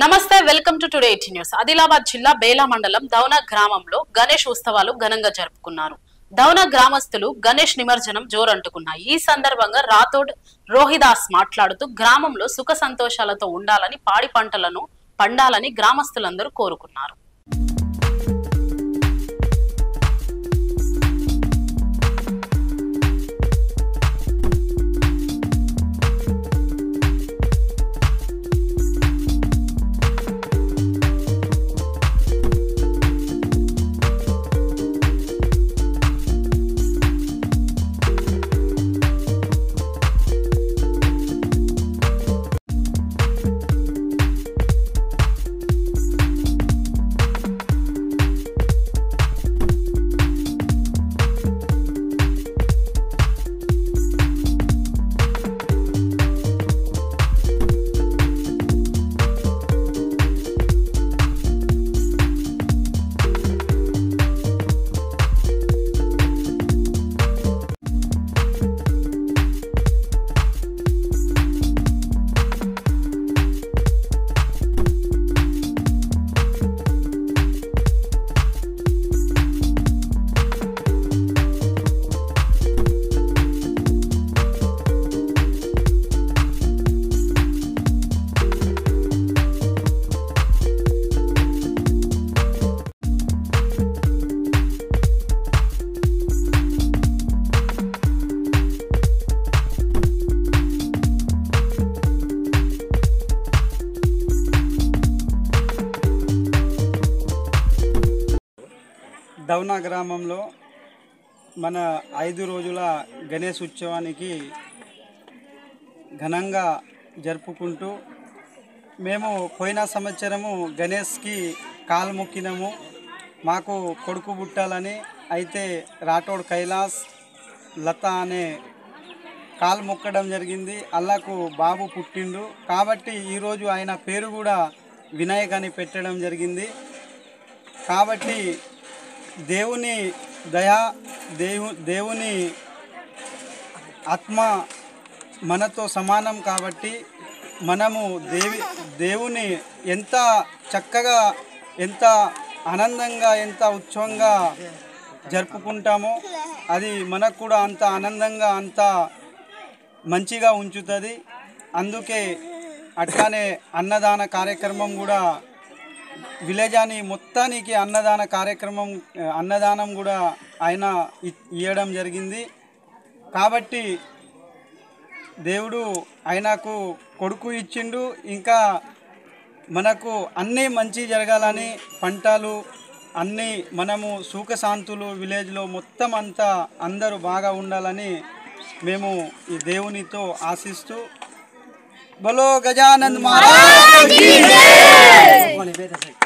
నమస్తే welcome to today 18 news. Adilabad జిల్లా బేలా మండలం దౌనా గ్రామంలో గణేష్ ఉత్సవాలు ఘనంగా జరుపుకున్నారు। దౌనా గ్రామస్తులు గణేష్ నిమజ్జనం జోరంటుకున్నాయి। ఈ సందర్భంగా రాథోడ్ రోహిదాస్ మాట్లాడుతూ గ్రామంలో సుఖ సంతోషాలతో ఉండాలని పాడి పంటలను పండాలని గ్రామస్తులందరూ కోరుకున్నారు। దౌనా గ్రామంలో మన 5 రోజుల గణేష్ ఉత్సవానికి ఘనంగా జరుపుకుంటూ మేము పోయిన సంవత్సరము గణేష్కి కాలు మొక్కినాము, మాకు కొడుకు పుట్టాలని। అయితే రాఠోడ్ కైలాస్ లత అనే కాలు మొక్కడం జరిగింది, అల్లకు బాబు పుట్టిండు కాబట్టి ఈరోజు ఆయన పేరు కూడా వినాయక్ అని పెట్టడం జరిగింది। కాబట్టి దేవుని దయా దేవుని ఆత్మ మనతో సమానం కాబట్టి మనము దేవుని ఎంత చక్కగా ఎంత ఆనందంగా ఎంత ఉత్సవంగా జరుపుకుంటామో అది మనకు కూడా అంత ఆనందంగా అంత మంచిగా ఉంచుతుంది। అందుకే అట్లానే అన్నదాన కార్యక్రమం కూడా విలేజాని మొత్తానికి అన్నదానం కూడా ఆయన ఇవ్వడం జరిగింది। కాబట్టి దేవుడు ఆయనకు కొడుకు ఇచ్చిండు, ఇంకా మనకు అన్నీ మంచి జరగాలని, పంటలు అన్నీ మనము సుఖశాంతులు విలేజ్లో మొత్తం అంతా అందరూ బాగా ఉండాలని మేము ఈ దేవునితో ఆశిస్తూ బలో గజానన్ మహారాజ్ కీ జై।